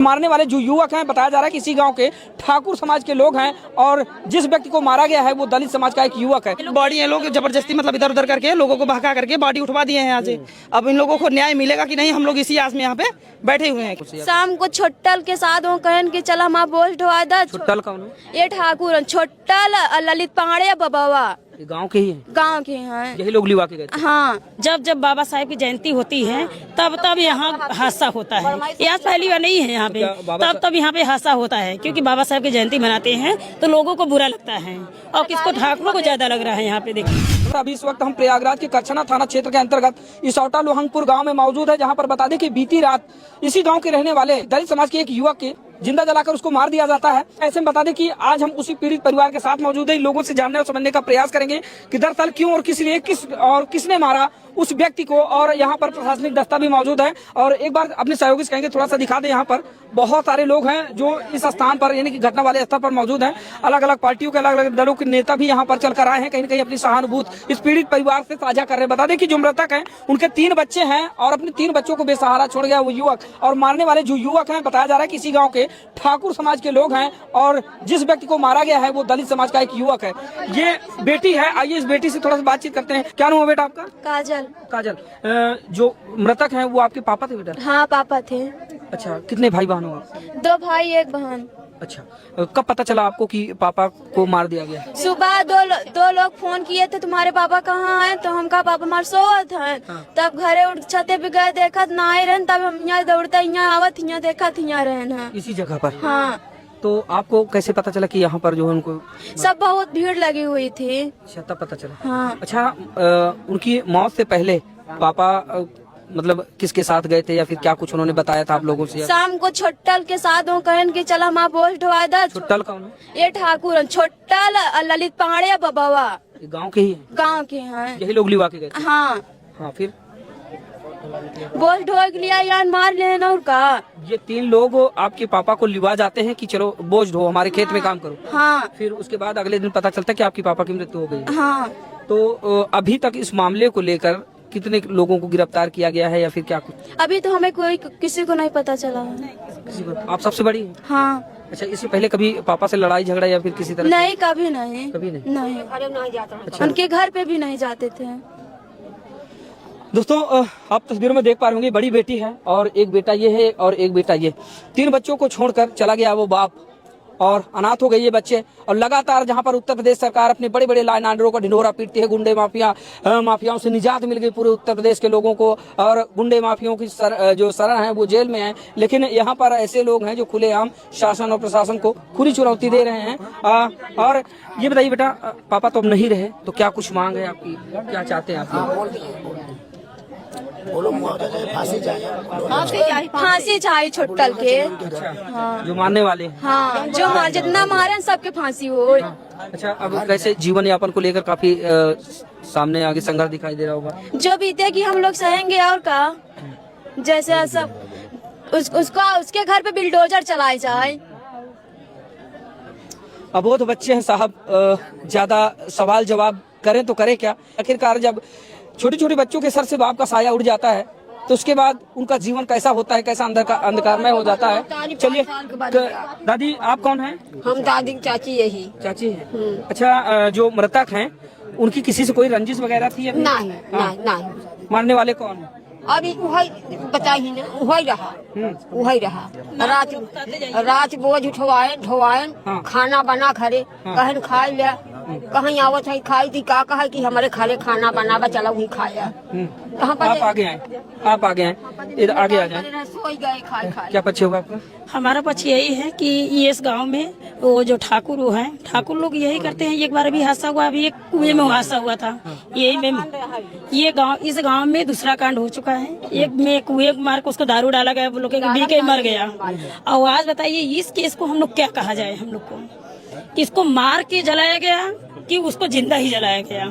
मारने वाले जो युवक हैं, बताया जा रहा है कि इसी गांव के ठाकुर समाज के लोग हैं और जिस व्यक्ति को मारा गया है वो दलित समाज का एक युवक है। बॉडी है लोग जबरदस्ती मतलब इधर उधर करके लोगों को बहका करके बॉडी उठवा दिए हैं यहाँ से। अब इन लोगों को न्याय मिलेगा कि नहीं, हम लोग इसी आस में यहाँ पे बैठे हुए हैं। शाम को छोटल के साथ वो कहन के चला माँ बोल ढोआ दा। छोटल कौन है? ये ठाकुर छोटल ललित पांडे बाबा गांव के ही है। गांव के हैं, यही लोग लिवा के गए थे। हाँ। जब जब बाबा साहेब की जयंती होती है तब यहाँ हादसा होता है। यहाँ पहली बार नहीं है यहाँ पे, तब यहाँ पे हादसा होता है क्योंकि बाबा साहेब की जयंती मनाते हैं तो लोगों को बुरा लगता है और किसको ठाकुरों को ज्यादा लग रहा है यहाँ पे। देखिए अभी इस वक्त हम प्रयागराज के करछना थाना क्षेत्र के अंतर्गत इसौटा लोहंगपुर गांव में मौजूद है, जहां पर बता दें कि बीती रात इसी गांव के रहने वाले दलित समाज के एक युवक के जिंदा जलाकर उसको मार दिया जाता है। ऐसे में बता दें कि आज हम उसी पीड़ित परिवार के साथ मौजूद है, लोगों से जानने और समझने का प्रयास करेंगे कि दरअसल क्यों और किसने मारा उस व्यक्ति को। और यहाँ पर प्रशासनिक दस्ता भी मौजूद है और एक बार अपने सहयोगी से कहेंगे थोड़ा सा दिखा दे। यहाँ पर बहुत सारे लोग हैं जो इस स्थान पर यानी कि घटना वाले स्थल पर मौजूद हैं। अलग अलग पार्टियों के अलग अलग दलों के नेता भी यहाँ पर चल कर आए हैं, कहीं न कहीं अपनी सहानुभूति इस पीड़ित परिवार से साझा कर रहे हैं। बता दें कि जो मृतक हैं उनके 3 बच्चे हैं और अपने 3 बच्चों को बेसहारा छोड़ गया वो युवक। और मारने वाले जो युवक हैं, बताया जा रहा है कि इसी गाँव के ठाकुर समाज के लोग हैं और जिस व्यक्ति को मारा गया है वो दलित समाज का एक युवक है। ये बेटी है, आइए इस बेटी से थोड़ा सा बातचीत करते हैं। क्या नाम है बेटा आपका? काजल। काजल। जो मृतक हैं वो आपके पापा थे बेटा? हाँ पापा थे। अच्छा, कितने भाई बहन हो आप? 2 भाई 1 बहन। अच्छा, कब पता चला आपको कि पापा को मार दिया गया? सुबह दो लोग फोन किए थे तुम्हारे पापा कहाँ हैं, तो हम कहा पापा हमारे सोवत हैं। हाँ। तब घरे उठ छते पे गए, देखा ना आए रहन, तब हम यहाँ दौड़ते यहाँ आवत यहाँ देखा यहाँ रहन। इसी जगह पर? हाँ। तो आपको कैसे पता चला कि यहाँ पर जो है उनको सब बहुत भीड़ लगी हुई थी। अच्छा, तब पता चला। हाँ। अच्छा, उनकी मौत से पहले पापा मतलब किसके साथ गए थे या फिर क्या कुछ उन्होंने बताया था आप लोगों से? शाम को छोटल के साथ वो कहन के चला माँ बोल ढोआ दा। छोटल कौन है? ये ठाकुर छोटल ललित पांडे बाबा गांव के ही है। गांव के हैं, यही लोग लिवा के गए थे। हाँ। हाँ, फिर बोल ढोआ के लिया यार मार लेना और का। ये 3 लोग आपके पापा को लिवा जाते हैं कि चलो बोझ ढो हमारे खेत में काम करो। हाँ। फिर उसके बाद अगले दिन पता चलता है कि आपके पापा की मृत्यु हो गई। हाँ। तो अभी तक इस मामले को लेकर कितने लोगों को गिरफ्तार किया गया है या फिर क्या कुछ? अभी तो हमें किसी को नहीं पता चला। किसी को? आप सबसे बड़ी हैं? हाँ। अच्छा, इससे पहले कभी पापा से लड़ाई झगड़ा या फिर किसी तरह? नहीं, कभी नहीं। कभी नहीं? नहीं। अच्छा। उनके घर पे भी नहीं जाते थे। दोस्तों, आप तस्वीरों में देख पा रहे होंगे, बड़ी बेटी है और एक बेटा ये है और एक बेटा ये। 3 बच्चों को छोड़कर चला गया वो बाप और अनाथ हो गए ये बच्चे। और लगातार जहां पर उत्तर प्रदेश सरकार अपने बड़े बड़े लाइन आर्डरों का ढिंढोरा पीटती है, गुंडे माफियाओं से निजात मिल गई पूरे उत्तर प्रदेश के लोगों को और गुंडे माफियाओं की जो शरण है वो जेल में है। लेकिन यहाँ पर ऐसे लोग हैं जो खुलेआम शासन और प्रशासन को खुली चुनौती दे रहे हैं। और ये बताइए बेटा, पापा तो अब नहीं रहे, तो क्या कुछ मांग है आपकी, क्या चाहते हैं आप? फांसी चाहिए छोटल के। हाँ। जो मारने वाले हैं? हाँ, जो जितना मारे सबके फांसी हो। अच्छा, अब कैसे जीवन यापन को लेकर काफी सामने आगे संघर्ष दिखाई दे रहा होगा? जो बीते कि हम लोग सहेंगे और का, जैसे सब उसके घर पे बिल्डोजर चलाए जाए। अबोध बच्चे हैं साहब, ज्यादा सवाल जवाब करें तो करें क्या? आखिरकार जब छोटे छोटे बच्चों के सर से बाप का साया उड़ जाता है तो उसके बाद उनका जीवन कैसा होता है, कैसा अंधकारमय हो जाता है। चलिए, दादी आप कौन हैं? हम दादी चाची यही चाची हैं। अच्छा, जो मृतक हैं उनकी किसी से कोई रंजिश वगैरह थी या नहीं? हाँ। नहीं। मारने वाले कौन हैं? अभी वही बताई ना, वही रहा। रात बोझ ढोवाए हाँ। खाना बना घरे, कहन खाई लिया, कहीं आवत है खाई थी का कहा कि हमारे खाले खाना बनावा, चला वही खाया। आप आगे आए, आप आगे आए, इधर आगे आ जाए। सोई गए खाए। क्या पक्ष होगा आपका? हमारा पक्ष यही है कि ये इस गांव में वो जो ठाकुर हैं, ठाकुर लोग यही करते हैं। एक बार अभी हादसा हुआ, अभी एक कुएं में हादसा हुआ था यही में। इस गांव में दूसरा कांड हो चुका है। एक में कुएं मार के उसको दारू डाला गया, वो लोग बी के मर गया। और आज बताइए इस केस को हम लोग क्या कहा जाए? हम लोग को किसको मार के जलाया गया कि उसको जिंदा ही जलाया गया?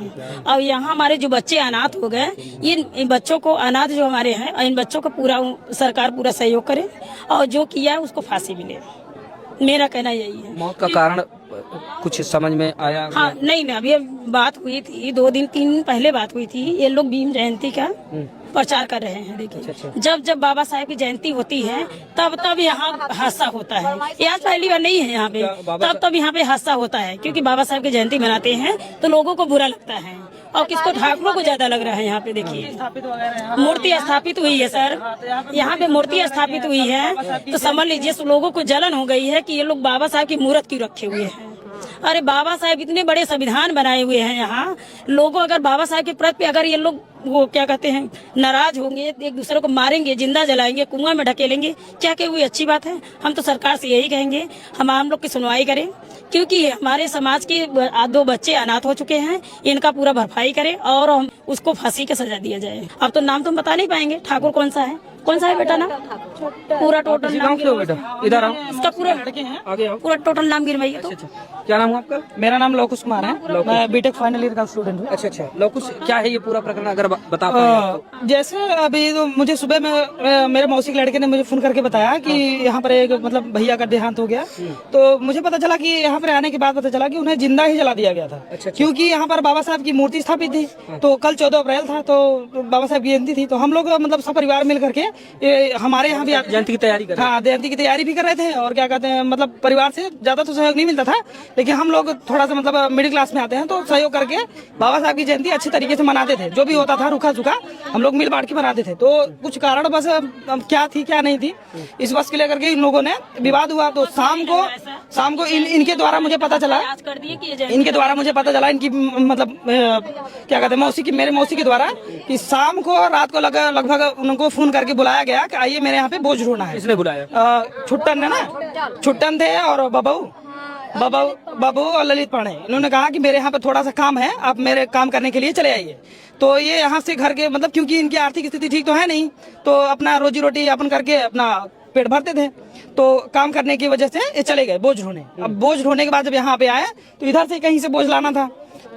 और यहाँ हमारे जो बच्चे अनाथ हो गए, इन बच्चों को अनाथ जो हमारे हैं, इन बच्चों को पूरा सरकार पूरा सहयोग करे और जो किया है उसको फांसी मिले। मेरा कहना यही है। मौत का कारण कुछ समझ में आया? हाँ, नहीं, अभी बात हुई थी 2 दिन 3 दिन पहले बात हुई थी। ये लोग भीम जयंती का प्रचार कर रहे हैं। देखिए जब जब बाबा साहेब की जयंती होती है तब तब यहाँ हादसा होता है। ये आज पहली बार नहीं है यहाँ पे, तब यहाँ पे हादसा होता है, क्योंकि बाबा साहेब की जयंती मनाते हैं तो लोगों को बुरा लगता है और किसको ठाकुरों को ज्यादा लग रहा है। यहाँ पे देखिए मूर्ति स्थापित हुई है सर, यहाँ पे मूर्ति स्थापित हुई है तो समझ लीजिए लोगों को जलन हो गई है कि ये लोग बाबा साहब की मूर्त क्यों रखे हुए हैं। अरे बाबा साहब इतने बड़े संविधान बनाए हुए हैं यहाँ, लोगों अगर बाबा साहब के प्रति अगर ये लोग वो क्या कहते हैं नाराज होंगे, एक दूसरे को मारेंगे, जिंदा जलाएंगे, कुआं में ढकेलेंगे, क्या कि वो अच्छी बात है। हम तो सरकार से यही कहेंगे हम लोग की सुनवाई करें, क्योंकि हमारे समाज के 2 बच्चे अनाथ हो चुके हैं, इनका पूरा भरपाई करें और हम उसको फांसी की सजा दिया जाए। अब तो नाम तो बता नहीं पाएंगे ठाकुर कौन सा है बेटा ना, पूरा टोटल नाम बेटा इधर आओ, इसका पूरा लड़के हैं आगे आओ। पूरा टोटल नाम गिरवाइए। तो क्या नाम है आपका? मेरा नाम लौकुश कुमार है, मैं बीटेक फाइनल ईयर का स्टूडेंट हूँ। अच्छा लौकुश, क्या है ये पूरा प्रकरण अगर बता पाए? जैसे अभी तो मुझे सुबह में मेरे मौसी के लड़के ने मुझे फोन करके बताया कि यहाँ पर एक मतलब भैया का देहांत हो गया, तो मुझे पता चला कि यहाँ पर आने के बाद पता चला कि उन्हें जिंदा ही जला दिया गया था। क्योंकि यहाँ पर बाबा साहब की मूर्ति स्थापित थी, तो कल 14 अप्रैल था, तो बाबा साहब की जयंती थी, तो हम लोग मतलब सब परिवार मिल करके हमारे यहाँ भी जयंती की तैयारी कर, हाँ जयंती की तैयारी भी कर रहे थे। और क्या कहते हैं मतलब परिवार से ज्यादा तो सहयोग नहीं मिलता था, लेकिन हम लोग थोड़ा सा मतलब मिडिल क्लास में आते हैं तो सहयोग करके बाबा साहब की जयंती अच्छे तरीके से मनाते थे। जो भी होता था रूखा सूखा हम लोग मिल बांट के मनाते थे। तो कुछ कारण बस क्या थी क्या नहीं थी इस बस के लेकर के इन लोगों ने विवाद हुआ। तो शाम को इनके द्वारा मुझे पता चला इनकी मतलब क्या कहते हैं मेरे मौसी के द्वारा कि शाम को रात को लगभग उनको फोन करके बुलाया गया कि आइए मेरे यहाँ पे बोझ ढोना है। इसने बुलाया? छुट्टन है ना, छुट्टन थे और बाबू और ललित पांडे, इन्होंने कहा कि मेरे यहाँ पे थोड़ा सा काम है, आप मेरे काम करने के लिए चले आइए। तो ये यहाँ से घर के मतलब क्योंकि इनकी आर्थिक स्थिति ठीक तो है नहीं, तो अपना रोजी रोटी यापन करके अपना पेट भरते थे, तो काम करने की वजह से ये चले गए बोझ ढोने। अब बोझ ढोने के बाद जब यहाँ पे आए तो इधर से कहीं से बोझ लाना था,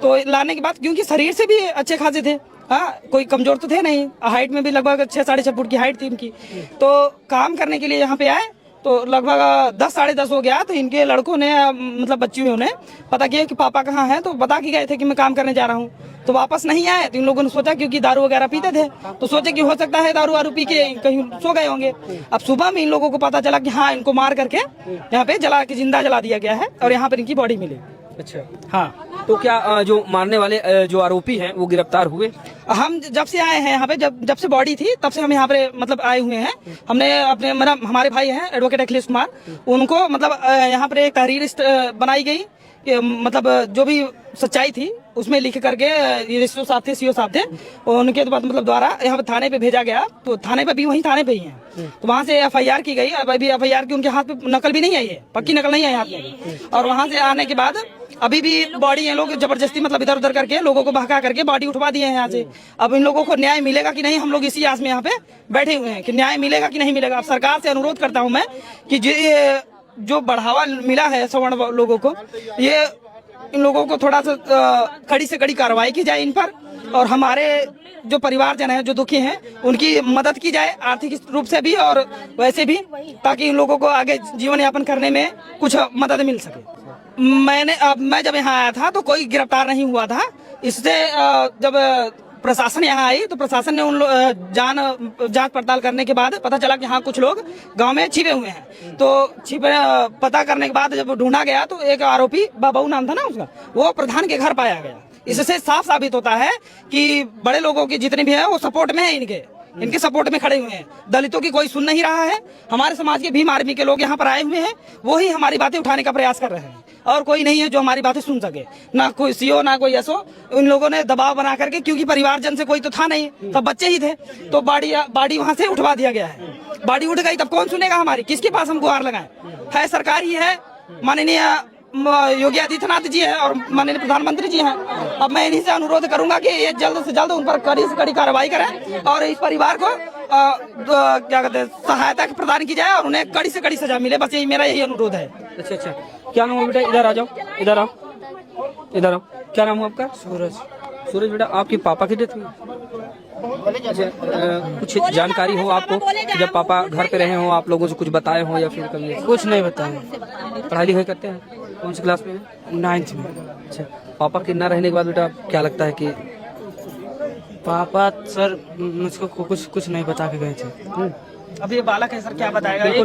तो लाने के बाद क्योंकि शरीर से भी अच्छे खासे थे, हाँ कोई कमजोर तो थे नहीं, हाइट में भी लगभग 6 साढ़े 6 फुट की हाइट थी इनकी। तो काम करने के लिए यहाँ पे आए तो लगभग 10 साढ़े 10 हो गया। तो इनके लड़कों ने मतलब बच्चियों ने पता किया कि पापा कहाँ हैं, तो बता के गए थे कि मैं काम करने जा रहा हूँ। तो वापस नहीं आए तो इन लोगों ने सोचा, क्योंकि दारू वगैरह पीते थे, तो सोचे कि हो सकता है दारू वारू पी के कहीं सो गए होंगे। अब सुबह में इन लोगों को पता चला कि हाँ इनको मार करके यहाँ पे जिंदा जला दिया गया है और यहाँ पर इनकी बॉडी मिली। अच्छा हाँ, तो क्या जो मारने वाले जो आरोपी हैं वो गिरफ्तार हुए? हम जब से आए हैं यहाँ पे, जब से बॉडी थी तब से हम यहाँ पे मतलब आए हुए हैं। हमने अपने हमारे भाई हैं एडवोकेट अखिलेश कुमार, उनको मतलब यहाँ पर एक तहरीर बनाई गई, मतलब जो भी सच्चाई थी उसमें लिख करके ये सीओ साहब थे उनके मतलब द्वारा यहाँ पे थाने पे भेजा गया। तो थाने पे भी वही थाने पे ही है, तो वहाँ से FIR की गई। अभी FIR की उनके हाथ पे नकल भी नहीं आई है, पक्की नकल नहीं आई हाथ में। और वहाँ से आने के बाद अभी भी बॉडी ये लोग जबरदस्ती मतलब इधर उधर करके लोगों को बहका करके बॉडी उठवा दिए हैं यहाँ से। अब इन लोगों को न्याय मिलेगा कि नहीं, हम लोग इसी आस में यहाँ पे बैठे हुए हैं कि न्याय मिलेगा कि नहीं मिलेगा। अब सरकार से अनुरोध करता हूँ मैं कि जो बढ़ावा मिला है सवर्ण लोगों को, ये इन लोगों को थोड़ा सा कड़ी से कड़ी कार्रवाई की जाए इन पर, और हमारे जो परिवारजन है जो दुखी हैं उनकी मदद की जाए आर्थिक रूप से भी और वैसे भी, ताकि इन लोगों को आगे जीवन यापन करने में कुछ मदद मिल सके। मैं जब यहाँ आया था तो कोई गिरफ्तार नहीं हुआ था। इससे जब प्रशासन यहाँ आई तो प्रशासन ने जांच पड़ताल करने के बाद पता चला कि हाँ कुछ लोग गांव में छिपे हुए हैं। तो पता करने के बाद जब ढूंढा गया तो एक आरोपी बाबू नाम था ना उसका, वो प्रधान के घर पाया गया। इससे साफ साबित होता है कि बड़े लोगों के जितने भी हैं वो सपोर्ट में है, इनके सपोर्ट में खड़े हुए हैं। दलितों की कोई सुन नहीं रहा है। हमारे समाज के भीम आर्मी के लोग यहाँ पर आए हुए हैं, वो ही हमारी बातें उठाने का प्रयास कर रहे हैं, और कोई नहीं है जो हमारी बातें सुन सके, ना कोई CO ना कोई SO। इन लोगों ने दबाव बना करके, क्योंकि परिवारजन से कोई तो था नहीं, तब बच्चे ही थे, तो बाड़ी वहां से उठवा दिया गया है। बाड़ी उठ गई तब कौन सुनेगा हमारी, किसके पास हम गुहार लगाएं? है सरकार ही है, माननीय योगी आदित्यनाथ जी है और माननीय प्रधानमंत्री जी हैं। अब मैं इन्हीं से अनुरोध करूंगा कि ये जल्द से जल्द उन पर कड़ी से कड़ी कार्रवाई करें और इस परिवार को क्या कहते हैं सहायता प्रदान की जाए और उन्हें कड़ी से कड़ी सजा मिले। बस मेरा यही अनुरोध है। अच्छा, क्या नाम है बेटा? इधर आ जाओ, इधर आओ। क्या नाम है आपका? सूरज बेटा, आपके पापा की डेथ हुई? अच्छा, कुछ जानकारी हो आपको जब पापा घर पे रहे हो, आप लोगों से कुछ बताए हो या फिर कभी? कुछ नहीं बताया। पढ़ाई लिखाई करते हैं? कौन सी क्लास में? 9th में। अच्छा, पापा के ना रहने के बाद बेटा क्या लगता है कि पापा सर मुझको कुछ नहीं बता के गए थे। अब ये बालक है सर, क्या बताएगा?